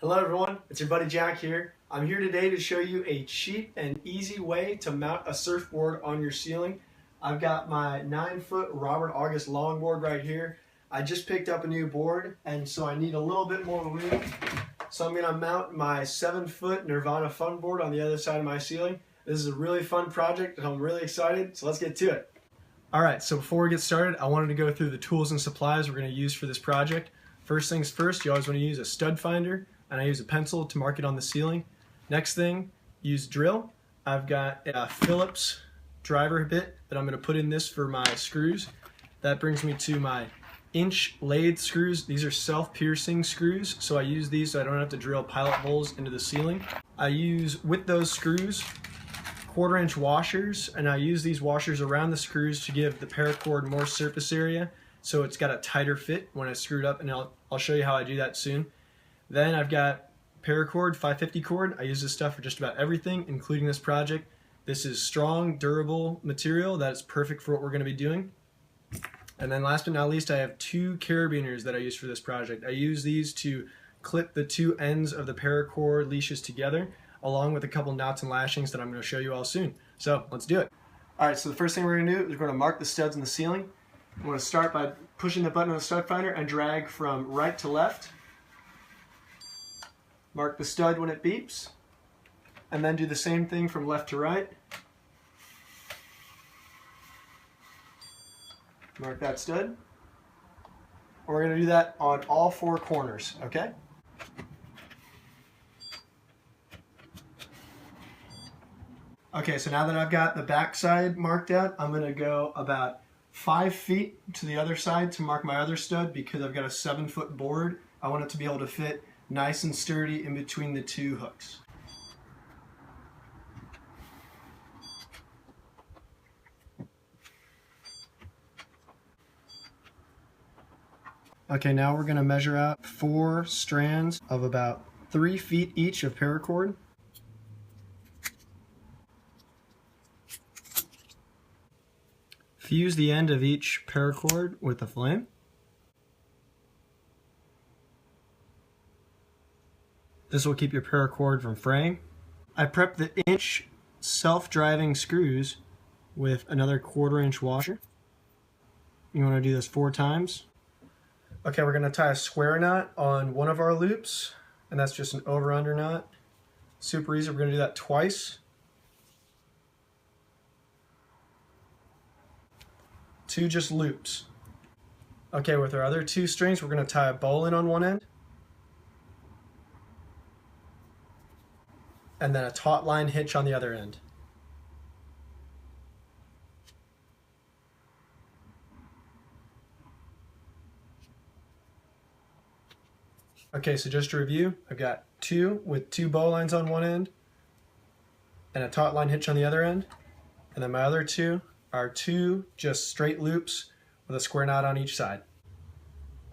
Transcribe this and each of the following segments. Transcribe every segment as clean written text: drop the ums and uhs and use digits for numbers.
Hello everyone, it's your buddy Jack here. I'm here today to show you a cheap and easy way to mount a surfboard on your ceiling. I've got my 9-foot Robert August longboard right here. I just picked up a new board and so I need a little bit more room. So I'm going to mount my 7-foot Nirvana fun board on the other side of my ceiling. This is a really fun project and I'm really excited, so let's get to it. Alright, so before we get started, I wanted to go through the tools and supplies we're going to use for this project. First things first, you always want to use a stud finder, and I use a pencil to mark it on the ceiling. Next thing, use drill. I've got a Phillips driver bit that I'm going to put in this for my screws. That brings me to my inch lathe screws. These are self-piercing screws, so I use these so I don't have to drill pilot holes into the ceiling. I use, with those screws, 1/4-inch washers, and I use these washers around the screws to give the paracord more surface area so it's got a tighter fit when I screw it up, and I'll show you how I do that soon. Then I've got paracord, 550 cord. I use this stuff for just about everything, including this project. This is strong, durable material that's perfect for what we're going to be doing. And then last but not least, I have 2 carabiners that I use for this project. I use these to clip the 2 ends of the paracord leashes together, along with a couple knots and lashings that I'm going to show you all soon. So let's do it. Alright, so the first thing we're going to do is we're going to mark the studs in the ceiling. I'm going to start by pushing the button on the stud finder and drag from right to left. Mark the stud when it beeps, and then do the same thing from left to right. Mark that stud. And we're going to do that on all 4 corners, okay? Okay, so now that I've got the back side marked out, I'm going to go about 5 feet to the other side to mark my other stud because I've got a 7-foot board. I want it to be able to fit nice and sturdy in between the 2 hooks. Okay, now we're going to measure out 4 strands of about 3 feet each of paracord. Fuse the end of each paracord with a flame. This will keep your paracord from fraying. I prepped the inch self-driving screws with another 1/4-inch washer. You want to do this 4 times. Okay, we're going to tie a square knot on one of our loops, and that's just an over-under knot. Super easy. We're going to do that twice. 2 just loops. Okay, with our other 2 strings, we're going to tie a bowline on one end, and then a taut line hitch on the other end. Okay, so just to review, I've got 2 with 2 bowlines on one end and a taut line hitch on the other end, and then my other 2 are 2 just straight loops with a square knot on each side.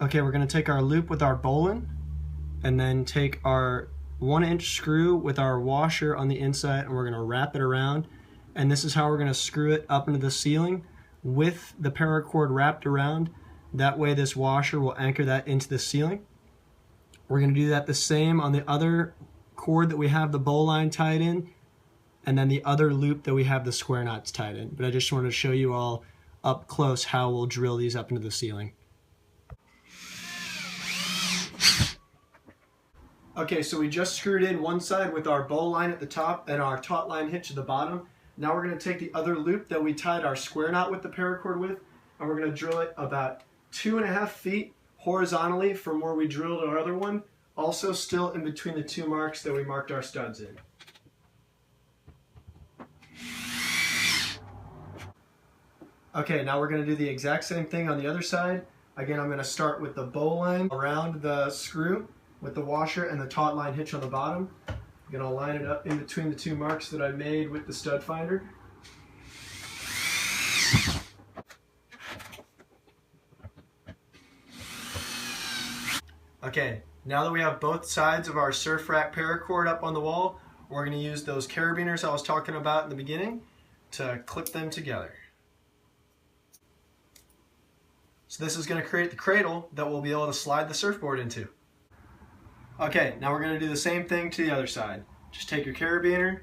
Okay, we're going to take our loop with our bowline and then take our 1-inch screw with our washer on the inside, and we're going to wrap it around, and this is how we're going to screw it up into the ceiling with the paracord wrapped around. That way this washer will anchor that into the ceiling. We're going to do that the same on the other cord that we have the bowline tied in, and then the other loop that we have the square knots tied in. But I just wanted to show you all up close how we'll drill these up into the ceiling. Okay, so we just screwed in one side with our bowline at the top and our taut line hitch at the bottom. Now we're going to take the other loop that we tied our square knot with the paracord with, and we're going to drill it about 2.5 feet horizontally from where we drilled our other one, also still in between the 2 marks that we marked our studs in. Okay, now we're going to do the exact same thing on the other side. Again, I'm going to start with the bowline around the screw with the washer and the taut line hitch on the bottom. I'm going to line it up in between the 2 marks that I made with the stud finder. Okay, now that we have both sides of our Surfrack paracord up on the wall, we're going to use those carabiners I was talking about in the beginning to clip them together. So this is going to create the cradle that we'll be able to slide the surfboard into. Okay, now we're going to do the same thing to the other side. Just take your carabiner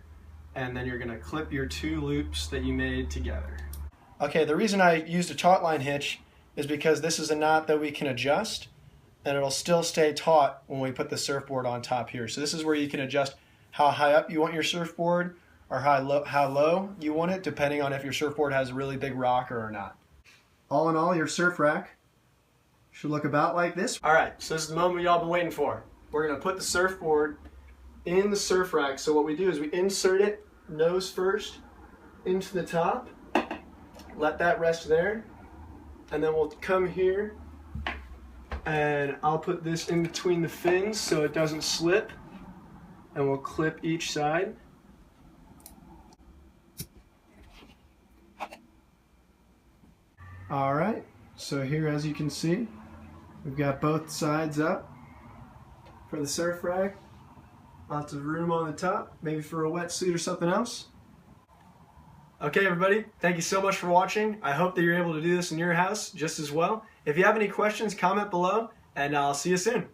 and then you're going to clip your two loops that you made together. Okay, the reason I used a taut line hitch is because this is a knot that we can adjust and it'll still stay taut when we put the surfboard on top here. So this is where you can adjust how high up you want your surfboard or how low you want it, depending on if your surfboard has a really big rocker or not. All in all, your surf rack should look about like this. All right, so this is the moment y'all been waiting for. We're gonna put the surfboard in the surf rack. So what we do is we insert it nose first into the top, let that rest there, and then we'll come here and I'll put this in between the fins so it doesn't slip, and we'll clip each side. All right, so here, as you can see, we've got both sides up for the surf rack. Lots of room on the top, maybe for a wetsuit or something else. Okay, everybody, thank you so much for watching. I hope that you're able to do this in your house just as well. If you have any questions, comment below, and I'll see you soon.